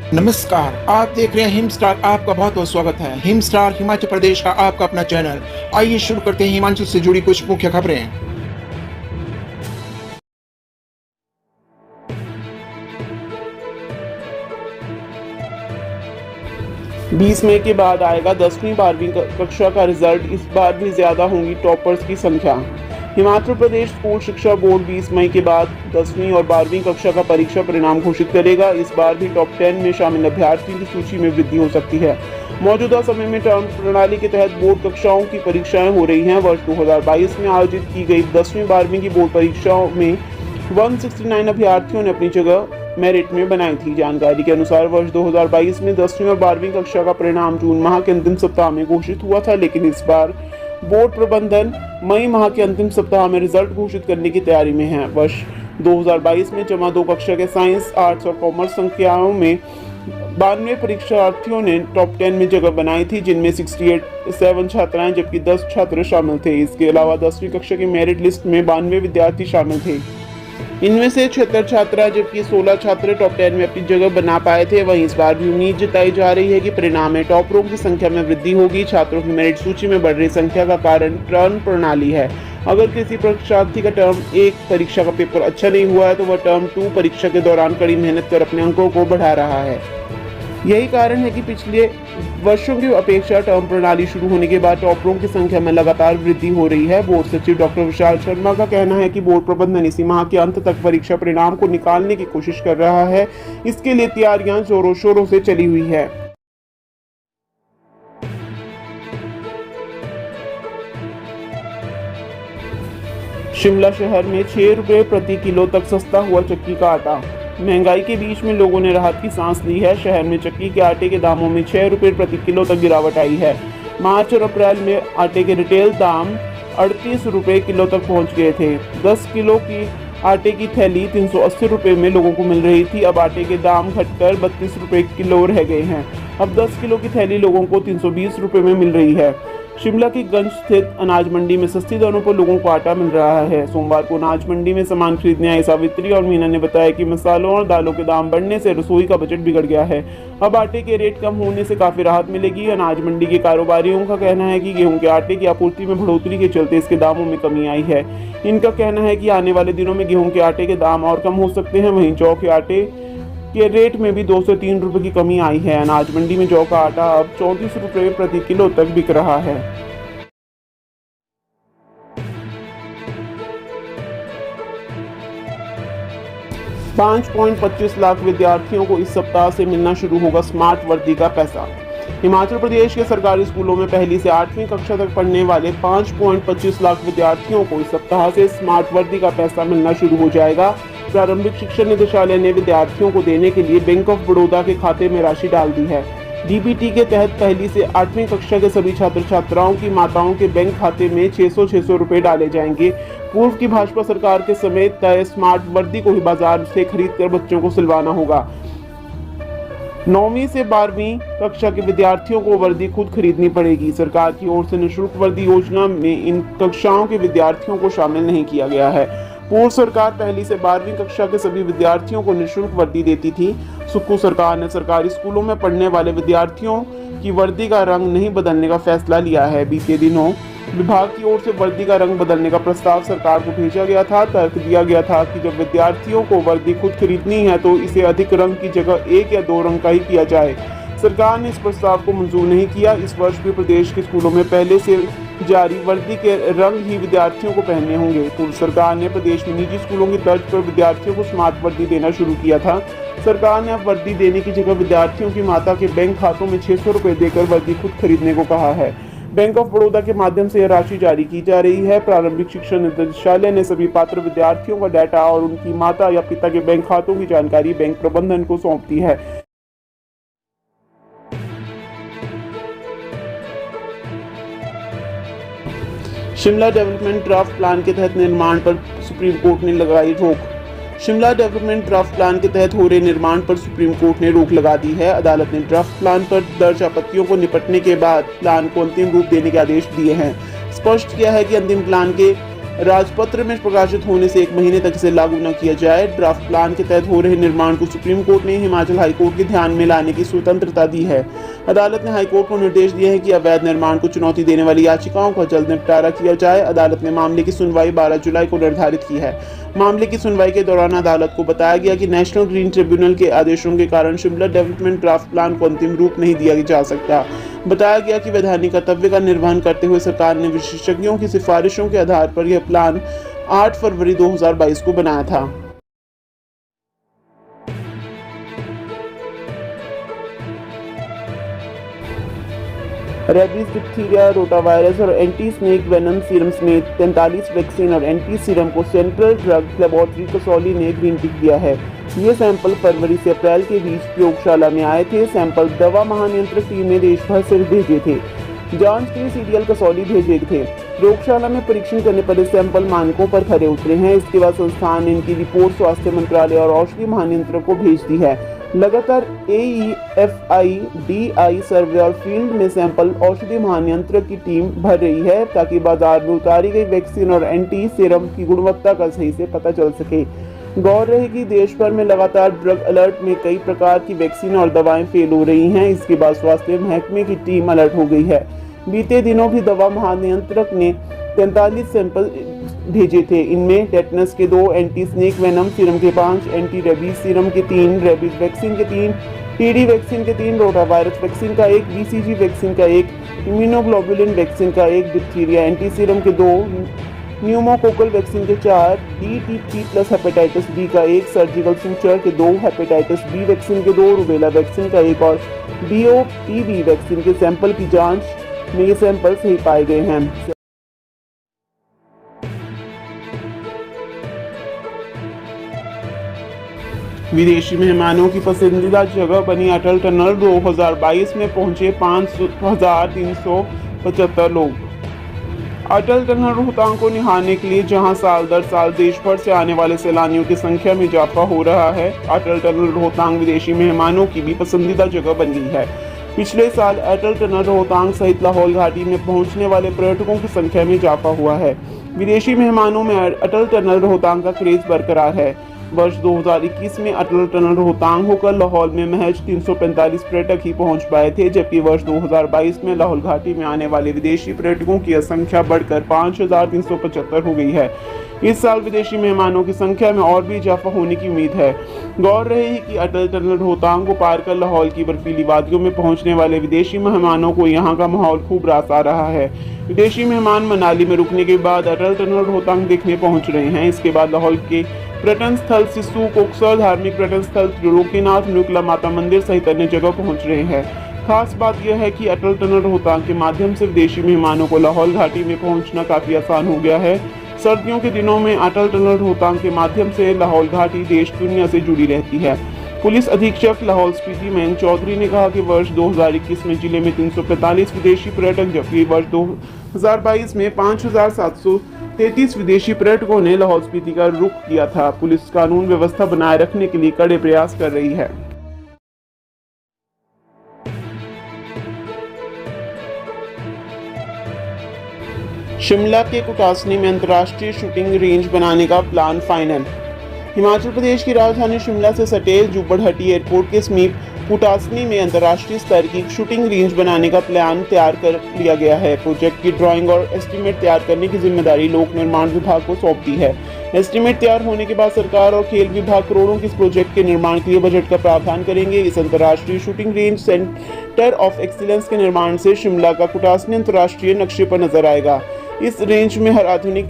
नमस्कार, आप देख रहे हैं हिम स्टार। आपका बहुत बहुत स्वागत है। हिम स्टार हिमाचल प्रदेश का आपका अपना चैनल। आइए शुरू करते हैं हिमाचल से जुड़ी कुछ मुख्य खबरें। 20 मई के बाद आएगा 10वीं 12वीं कक्षा का रिजल्ट। इस बार भी ज्यादा होंगी टॉपर्स की संख्या। हिमाचल प्रदेश स्कूल शिक्षा बोर्ड 20 मई के बाद 10वीं और 12वीं कक्षा का परीक्षा परिणाम घोषित करेगा। इस बार भी टॉप 10 में शामिल अभ्यर्थियों की सूची में वृद्धि हो सकती है। मौजूदा समय में टर्म प्रणाली के तहत बोर्ड कक्षाओं की परीक्षाएं हो रही हैं। वर्ष 2022 में आयोजित की गई 10वीं 12वीं की बोर्ड परीक्षाओं में 169 अभ्यर्थियों ने अपनी जगह मेरिट में बनाई थी। जानकारी के अनुसार वर्ष 2022 में 10वीं और 12वीं कक्षा का परिणाम जून माह के अंतिम सप्ताह में घोषित हुआ था, लेकिन इस बार बोर्ड प्रबंधन मई माह के अंतिम सप्ताह में रिजल्ट घोषित करने की तैयारी में है। वर्ष 2022 में जमा 2 कक्षा के साइंस, आर्ट्स और कॉमर्स संख्याओं में 92 परीक्षार्थियों ने टॉप 10 में जगह बनाई थी, जिनमें 67 छात्राएं जबकि 10 छात्र शामिल थे। इसके अलावा 10वीं कक्षा की मेरिट लिस्ट में 92 विद्यार्थी शामिल थे। इनमें से 76 छात्रा जबकि 16 छात्र टॉप 10 में अपनी जगह बना पाए थे। वहीं इस बार भी उम्मीद जताई जा रही है कि परिणाम में टॉपरों की संख्या में वृद्धि होगी। छात्रों की मेरिट सूची में बढ़ रही संख्या का कारण टर्म प्रणाली है। अगर किसी परीक्षार्थी का टर्म 1 परीक्षा का पेपर अच्छा नहीं हुआ है तो वह टर्म 2 परीक्षा के दौरान कड़ी मेहनत कर अपने अंकों को बढ़ा रहा है। यही कारण है कि पिछले वर्षों की अपेक्षा टर्म प्रणाली शुरू होने के बाद टॉपरों की संख्या में लगातार वृद्धि हो रही है। बोर्ड सचिव डॉक्टर विशाल शर्मा का कहना है कि बोर्ड प्रबंधन इसी माह के अंत तक परीक्षा परिणाम को निकालने की कोशिश कर रहा है। इसके लिए तैयारियां जोरों शोरों से चली हुई है। शिमला शहर में 6 रुपये प्रति किलो तक सस्ता हुआ चक्की का आटा। महंगाई के बीच में लोगों ने राहत की सांस ली है। शहर में चक्की के आटे के दामों में 6 रुपये प्रति किलो तक गिरावट आई है। मार्च और अप्रैल में आटे के रिटेल दाम 38 रुपये किलो तक पहुंच गए थे। 10 किलो की आटे की थैली 380 रुपये में लोगों को मिल रही थी। अब आटे के दाम घटकर 32 रुपये किलो रह गए हैं। अब 10 किलो की थैली लोगों को 320 रुपये में मिल रही है। शिमला की गंज स्थित अनाज मंडी में सस्ती दरों पर लोगों को आटा मिल रहा है। सोमवार को अनाज मंडी में सामान खरीदने आई सावित्री और मीना ने बताया कि मसालों और दालों के दाम बढ़ने से रसोई का बजट बिगड़ गया है। अब आटे के रेट कम होने से काफी राहत मिलेगी। अनाज मंडी के कारोबारियों का कहना है कि गेहूं के आटे की आपूर्ति में बढ़ोतरी के चलते इसके दामों में कमी आई है। इनका कहना है कि आने वाले दिनों में गेहूं के आटे के दाम और कम हो सकते हैं। वहीं जौ के आटे के रेट में भी 2 से 3 रुपए की कमी आई है। अनाज मंडी में जौ का आटा अब 34 रुपये प्रति किलो तक बिक रहा है। 5.25 लाख विद्यार्थियों को इस सप्ताह से मिलना शुरू होगा स्मार्ट वर्दी का पैसा। हिमाचल प्रदेश के सरकारी स्कूलों में पहली से 8वीं कक्षा तक पढ़ने वाले 5.25 लाख विद्यार्थियों को इस सप्ताह से स्मार्ट वर्दी का पैसा मिलना शुरू हो जाएगा। प्रारंभिक शिक्षा निदेशालय ने विद्यार्थियों को देने के लिए बैंक ऑफ बड़ौदा के खाते में राशि डाल दी है। डीबीटी के तहत पहली से 8वीं कक्षा के सभी छात्र छात्राओं की माताओं के बैंक खाते में 600 रुपए डाले जाएंगे। पूर्व की भाजपा सरकार के समय तय स्मार्ट वर्दी को ही बाजार से खरीदकर बच्चों को सिलवाना होगा। 9वीं से 12वीं कक्षा के विद्यार्थियों को वर्दी खुद खरीदनी पड़ेगी। सरकार की ओर से निःशुल्क वर्दी योजना में इन कक्षाओं के विद्यार्थियों को शामिल नहीं किया गया है। पूर्व सरकार पहली से 12वीं कक्षा के सभी विद्यार्थियों को निःशुल्क वर्दी देती थी। सुक्खू सरकार ने सरकारी स्कूलों में पढ़ने वाले विद्यार्थियों की वर्दी का रंग नहीं बदलने का फैसला लिया है। बीते दिनों विभाग की ओर से वर्दी का रंग बदलने का प्रस्ताव सरकार को भेजा गया था। तर्क दिया गया था कि जब विद्यार्थियों को वर्दी खुद खरीदनी है तो इसे अधिक रंग की जगह 1 या 2 रंग का ही किया जाए। सरकार ने इस प्रस्ताव को मंजूर नहीं किया। इस वर्ष भी प्रदेश के स्कूलों में पहले से जारी वर्दी के रंग ही विद्यार्थियों को पहनने होंगे। पूर्व सरकार ने प्रदेश में निजी स्कूलों की तर्ज पर विद्यार्थियों को स्मार्ट वर्दी देना शुरू किया था। सरकार ने अब वर्दी देने की जगह विद्यार्थियों की माता के बैंक खातों में 600 रुपए देकर वर्दी खुद खरीदने को कहा है। बैंक ऑफ बड़ौदा के माध्यम से यह राशि जारी की जा रही है। प्रारंभिक शिक्षा निदेशालय ने सभी पात्र विद्यार्थियों का डाटा और उनकी माता या पिता के बैंक खातों की जानकारी बैंक प्रबंधन को सौंप दी है। शिमला डेवलपमेंट ड्राफ्ट प्लान के तहत निर्माण पर सुप्रीम कोर्ट ने लगाई रोक। शिमला डेवलपमेंट ड्राफ्ट प्लान के तहत हो रहे निर्माण पर सुप्रीम कोर्ट ने रोक लगा दी है। अदालत ने ड्राफ्ट प्लान पर दर्ज आपत्तियों को निपटने के बाद प्लान को अंतिम रूप देने के आदेश दिए हैं। स्पष्ट किया है कि अंतिम प्लान के राजपत्र में प्रकाशित होने से 1 महीने तक इसे लागू न किया जाए। ड्राफ्ट प्लान के तहत हो रहे निर्माण को सुप्रीम कोर्ट ने हिमाचल हाईकोर्ट के ध्यान में लाने की स्वतंत्रता दी है। अदालत ने हाईकोर्ट को निर्देश दिया है कि अवैध निर्माण को चुनौती देने वाली याचिकाओं का जल्द निपटारा किया जाए। अदालत ने मामले की सुनवाई 12 जुलाई को निर्धारित की है। मामले की सुनवाई के दौरान अदालत को बताया गया कि नेशनल ग्रीन ट्रिब्यूनल के आदेशों के कारण शिमला डेवलपमेंट ड्राफ्ट प्लान को अंतिम रूप नहीं दिया जा सकता। बताया गया कि वैधानिक कर्तव्य का निर्वहन करते हुए सरकार ने विशेषज्ञों की सिफारिशों के आधार पर यह प्लान 8 फरवरी 2022 को बनाया था। रेबीज, डिप्थीरिया, रोटावायरस और एंटी स्नेक वेनम सीरम समेत 43 वैक्सीन और एंटी सीरम को सेंट्रल ड्रग लेबोरेटरी कसौली ने ग्रीन टिक दिया है। ये सैंपल फरवरी से अप्रैल के बीच प्रयोगशाला में आए थे। सैंपल दवा महानियंत्रक टीम ने देश भर से भेजे थे। जांच के लिए सीडीएल कसौली भेजे थे। प्रयोगशाला में परीक्षण करने पर इस सैंपल मानकों पर खरे उतरे हैं। इसके बाद संस्थान ने इनकी रिपोर्ट स्वास्थ्य मंत्रालय और औषधि महानियंत्रक को भेज दी है। लगातार AEFIDI सर्वे और फील्ड में सैंपल औषधि महानियंत्रक की टीम भर रही है ताकि बाजार में उतारी गई वैक्सीन और एंटी सीरम की गुणवत्ता का सही से पता चल सके। गौर रहे कि देश भर में लगातार ड्रग अलर्ट में कई प्रकार की वैक्सीन और दवाएं फेल हो रही हैं। इसके बाद स्वास्थ्य महकमे की टीम अलर्ट हो गई है। बीते दिनों भी दवा महानियंत्रक ने 43 सैंपल भेजे थे। इनमें टेटनस के 2, एंटी स्नेक वेनम सीरम के 5, एंटी रेबीज सीरम के 3, रेबीज वैक्सीन के 3, टीडी वैक्सीन के 3, रोटावायरस वैक्सीन का 1, BCG वैक्सीन का 1, इम्यूनोग्लोबुलिन वैक्सीन का 1, डिप्थीरिया एंटी सीरम के 2, न्यूमोकोकल वैक्सीन के 4, DTP प्लस हेपेटाइटिस बी का 1, सर्जिकल सूचर के 2, हेपेटाइटिस बी वैक्सीन के 2, रूबेला वैक्सीन का 1 और BOPV वैक्सीन के सैंपल की जांच में ये सैंपल सही पाए गए हैं। विदेशी मेहमानों की पसंदीदा जगह बनी अटल टनल। 2022 में पहुंचे 5,375 लोग अटल टनल रोहतांग को निहारने के लिए, जहां साल दर साल देश भर से आने वाले सैलानियों की संख्या में इजाफा हो रहा है। अटल टनल रोहतांग विदेशी मेहमानों की भी पसंदीदा जगह बन गई है। पिछले साल अटल टनल रोहतांग सहित लाहौल घाटी में पहुंचने वाले पर्यटकों की संख्या में इजाफा हुआ है। विदेशी मेहमानों में अटल टनल रोहतांग का क्रेज बरकरार है। वर्ष 2021 में अटल टनल रोहतांग होकर लाहौल में महज 345 पर्यटक ही पहुंच पाए थे, जबकि वर्ष 2022 में लाहौल घाटी में आने वाले विदेशी पर्यटकों की संख्या बढ़कर 5,375 हो गई है। इस साल विदेशी मेहमानों की संख्या में और भी इजाफा होने की उम्मीद है। गौर रहे कि अटल टनल रोहतांग को पार कर लाहौल की बर्फीली वादियों में पहुंचने वाले विदेशी मेहमानों को यहां का माहौल खूब रास आ रहा है। विदेशी मेहमान मनाली में रुकने के बाद अटल टनल रोहतांग देखने पहुंच रहे हैं। इसके बाद लाहौल के पर्यटन स्थल सिस्सू, कोकसर, धार्मिक पर्यटन स्थल त्रिलोकीनाथ, नुकला माता मंदिर सहित अन्य जगह पहुंच रहे हैं। खास बात यह है कि अटल टनल रोहतांग के माध्यम से विदेशी मेहमानों को लाहौल घाटी में पहुंचना काफी आसान हो गया है। सर्दियों के दिनों में अटल टनल रोहतांग के माध्यम से लाहौल घाटी देश दुनिया से जुड़ी रहती है। पुलिस अधीक्षक लाहौल स्पीति मयंक चौधरी ने कहा कि वर्ष 2021 में जिले में 345 विदेशी पर्यटक, जबकि वर्ष 2022 में 5,733 विदेशी पर्यटकों ने लाहौल स्पीति का रुख किया था। पुलिस कानून व्यवस्था बनाए रखने के लिए कड़े प्रयास कर रही है। शिमला के कुटासनी में अंतर्राष्ट्रीय शूटिंग रेंज बनाने का प्लान फाइनल। हिमाचल प्रदेश की राजधानी शिमला से सटे जुब्बड़हट्टी एयरपोर्ट के समीप कुटासनी में अंतर्राष्ट्रीय स्तर की शूटिंग रेंज बनाने का प्लान तैयार कर लिया गया है। प्रोजेक्ट की ड्राइंग और एस्टीमेट तैयार करने की जिम्मेदारी लोक निर्माण विभाग को सौंप दी है। एस्टीमेट तैयार होने के बाद सरकार और खेल विभाग करोड़ों के इस प्रोजेक्ट के निर्माण के लिए बजट का प्रावधान करेंगे। इस अंतर्राष्ट्रीय shooting range centre of excellence के निर्माण से शिमला का कुटासनी अंतर्राष्ट्रीय नक्शे पर नजर आएगा। इस रेंज में हर आधुनिक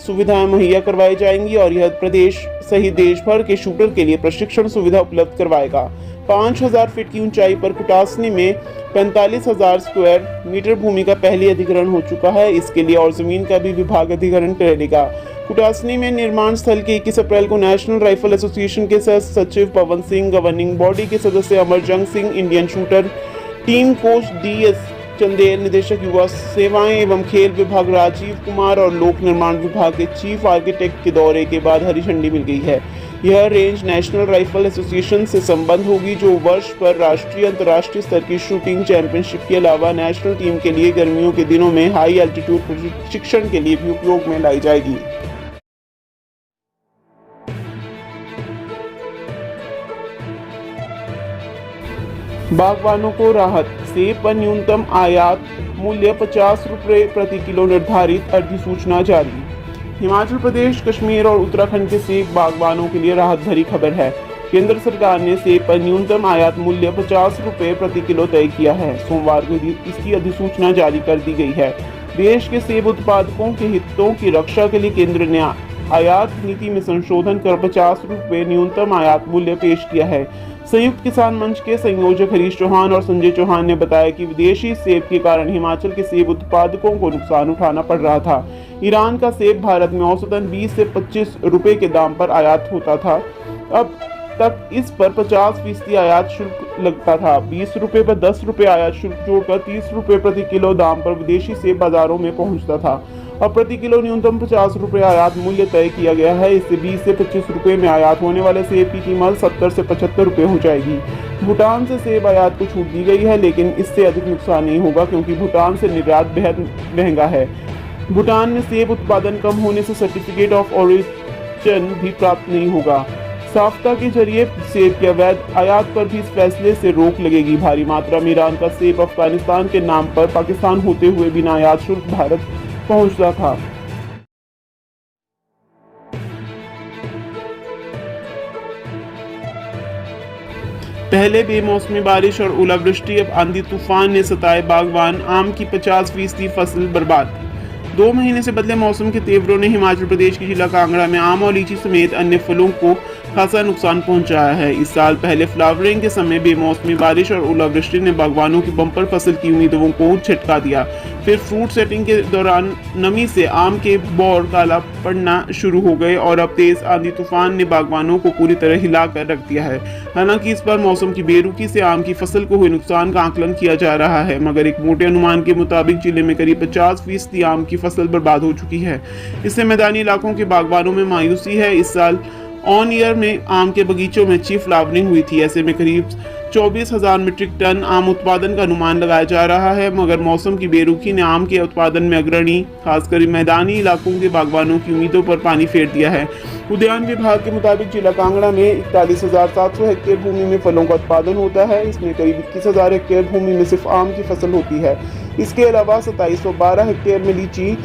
सुविधाएं मुहैया करवाई जाएंगी और यह प्रदेश सहित देश भर के शूटर के लिए प्रशिक्षण सुविधा उपलब्ध करवाएगा। 5,000 फीट की ऊंचाई पर कुटासनी में 45,000 स्क्वायर मीटर भूमि का पहले अधिग्रहण हो चुका है। इसके लिए और जमीन का भी विभाग अधिग्रहण करेगा। कुटासनी में निर्माण स्थल के 21 अप्रैल को नेशनल राइफल एसोसिएशन के सह सचिव पवन सिंह, गवर्निंग बॉडी के सदस्य Amarjang Singh, Indian shooter team coach DS Chandel, निदेशक युवा सेवाएं एवं खेल विभाग राजीव कुमार और लोक निर्माण विभाग के चीफ आर्किटेक्ट के दौरे के बाद हरी झंडी मिल गई है। यह रेंज नेशनल राइफल एसोसिएशन से संबद्ध होगी, जो वर्ष पर राष्ट्रीय अंतर्राष्ट्रीय स्तर की शूटिंग चैंपियनशिप के अलावा नेशनल टीम के लिए गर्मियों के दिनों में हाई एल्टीट्यूड प्रशिक्षण के लिए भी उपयोग में लाई जाएगी। बागवानों को राहत, सेब पर न्यूनतम आयात मूल्य 50 रुपये प्रति किलो निर्धारित, अधिसूचना जारी। हिमाचल प्रदेश, कश्मीर और उत्तराखंड के सेब बागवानों के लिए राहत भरी खबर है। केंद्र सरकार ने सेब पर न्यूनतम आयात मूल्य 50 रुपये प्रति किलो तय किया है। सोमवार को इसकी अधिसूचना जारी कर दी गई है। देश के सेब उत्पादकों के हितों की रक्षा के लिए केंद्र ने आयात नीति में संशोधन कर 50 रुपये न्यूनतम आयात मूल्य पेश किया है। संयुक्त किसान मंच के संयोजक हरीश चौहान और संजय चौहान ने बताया कि विदेशी सेब के कारण हिमाचल के सेब उत्पादकों को नुकसान उठाना पड़ रहा था। ईरान का सेब भारत में औसतन 20 से 25 रुपए के दाम पर आयात होता था। अब तक इस पर 50% आयात शुल्क लगता था। 20 रुपए पर 10 रुपए आयात शुल्क जोड़कर 30 रुपए प्रति किलो दाम पर विदेशी सेब बाजारों में पहुंचता था। अब प्रति किलो न्यूनतम 50 रुपए आयात मूल्य तय किया गया है। इससे 20 से 25 रुपए में आयात होने वाले सेब की कीमत 70 से 75 रुपए हो जाएगी। भूटान से सेब आयात को छूट दी गई है, लेकिन इससे अधिक नुकसान नहीं होगा क्योंकि भूटान से निर्यात बेहद महंगा है। भूटान में सेब उत्पादन कम होने से सर्टिफिकेट ऑफ ओरिजिन भी प्राप्त नहीं होगा। साफ्ता के जरिए सेब के अवैध आयात पर भी इस फैसले से रोक लगेगी। भारी मात्रा में ईरान का सेब अफगानिस्तान के नाम पर पाकिस्तान होते हुए बिना आयात शुल्क भारत पहुंचता था। पहले बेमौसमी बारिश और ओलावृष्टि, अब आंधी तूफान ने सताए बागवान, आम की 50% फसल बर्बाद। 2 महीने से बदले मौसम के तेवरों ने हिमाचल प्रदेश के जिला कांगड़ा में आम और लीची समेत अन्य फलों को खासा नुकसान पहुंचाया है। इस साल पहले फ्लावरिंग के समय बेमौसमी बारिश और ओलावृष्टि ने बागवानों की बम्पर फसल की उम्मीदों को झटका दिया। फिर फ्रूट सेटिंग के दौरान नमी से आम के बौर काला पड़ना शुरू हो गए और अब तेज आंधी तूफान ने बागवानों को पूरी तरह हिला कर रख दिया है। हालांकि इस बार मौसम की बेरुखी से आम की फसल को हुए नुकसान का आकलन किया जा रहा है, मगर एक मोटे अनुमान के मुताबिक जिले में करीब 50% आम की फसल बर्बाद हो चुकी है। इससे मैदानी इलाकों के बागवानों में मायूसी है। इस साल ऑन ईयर में आम के बगीचों में अच्छी फ्लावरिंग हुई थी। ऐसे में करीब 24,000 मीट्रिक टन आम उत्पादन का अनुमान लगाया जा रहा है, मगर मौसम की बेरुखी ने आम के उत्पादन में अग्रणी खासकर मैदानी इलाकों के बागवानों की उम्मीदों पर पानी फेर दिया है। उद्यान विभाग के मुताबिक जिला कांगड़ा में 41,700 हेक्टेयर भूमि में फलों का उत्पादन होता है। इसमें करीब 21,000 हेक्टेयर भूमि में सिर्फ आम की फसल होती है। इसके अलावा 2712 हेक्टेयर में लीची,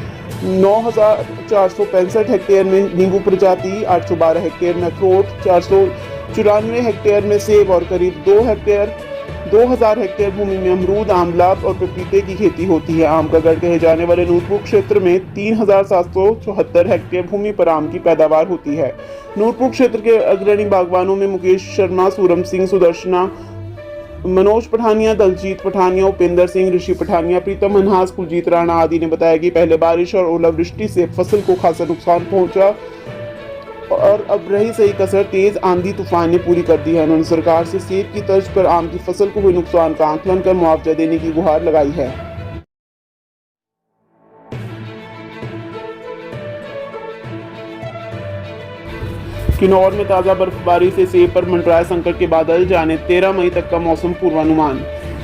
9,465 हेक्टेयर में नींबू प्रजाति, 812 हेक्टेयर में अखरोट, 494 हेक्टेयर में सेब और करीब 2,000 हेक्टेयर भूमि में अमरूद, आंवला और पपीते की खेती होती है। आम का गढ़ कहे जाने वाले नूरपुर क्षेत्र में 3,774 हेक्टेयर भूमि पर आम की पैदावार होती है। नूरपुर क्षेत्र के अग्रणी बागवानों में मुकेश शर्मा, सूरम सिंह, सुदर्शना, मनोज पठानिया, दलजीत पठानिया, उपेंद्र सिंह, ऋषि पठानिया, प्रीतम मनहास, कुलजीत राणा आदि ने बताया कि पहले बारिश और ओलावृष्टि से फसल को खासा नुकसान पहुंचा और अब रही सही कसर तेज आंधी तूफान ने पूरी कर दी है। उन्होंने सरकार से सेब की तर्ज पर आम की फसल को हुए नुकसान का आकलन कर मुआवजा देने की गुहार लगाई है। किन्नौर में ताजा बर्फबारी से सेब पर मंडराए संकट के बादल, जाने 13 मई तक का मौसम पूर्वानुमान।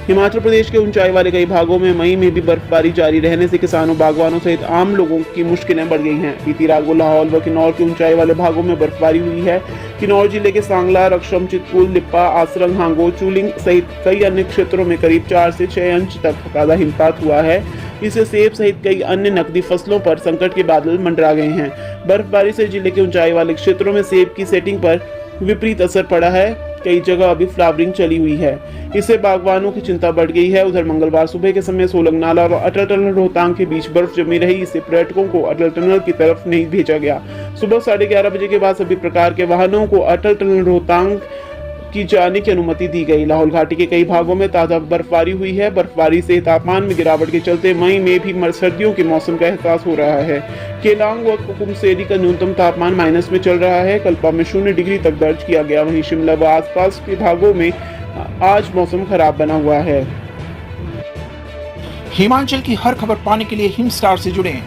हिमाचल प्रदेश के ऊंचाई वाले कई भागों में मई में भी बर्फबारी जारी रहने से किसानों, बागवानों सहित आम लोगों की मुश्किलें बढ़ गई हैं। बीती रात को लाहौल व किन्नौर के ऊंचाई वाले भागों में बर्फबारी हुई है। किन्नौर जिले के सांगला, रक्षम, चितपुल, लिप्पा, आसरंग, हांगो, चूलिंग सहित कई अन्य क्षेत्रों में करीब 4 से 6 इंच तक ताजा हिमपात हुआ है। इससे सेब सहित कई अन्य नकदी फसलों पर संकट के बादल मंडरा गए हैं। बर्फबारी से जिले के ऊंचाई वाले क्षेत्रों में सेब की सेटिंग पर विपरीत असर पड़ा है। कई जगह अभी फ्लावरिंग चली हुई है। इससे बागवानों की चिंता बढ़ गई है। उधर मंगलवार सुबह के समय सोलंग नाला और अटल टनल रोहतांग के बीच बर्फ जमी रही। इससे पर्यटकों को अटल टनल की तरफ नहीं भेजा गया। सुबह 11:30 बजे के बाद सभी प्रकार के वाहनों को अटल टनल रोहतांग की जाने की अनुमति दी गई। लाहौल घाटी के कई भागों में ताजा बर्फबारी हुई है। बर्फबारी से तापमान में गिरावट के चलते मई में भी सर्दियों के मौसम का एहसास हो रहा है। केलांग व कुकुमसेरी का न्यूनतम तापमान माइनस में चल रहा है। कल्पा में 0 डिग्री तक दर्ज किया गया। वहीं शिमला व आसपास के भागों में आज मौसम खराब बना हुआ है। हिमाचल की हर खबर पाने के लिए हिम स्टार से जुड़ें।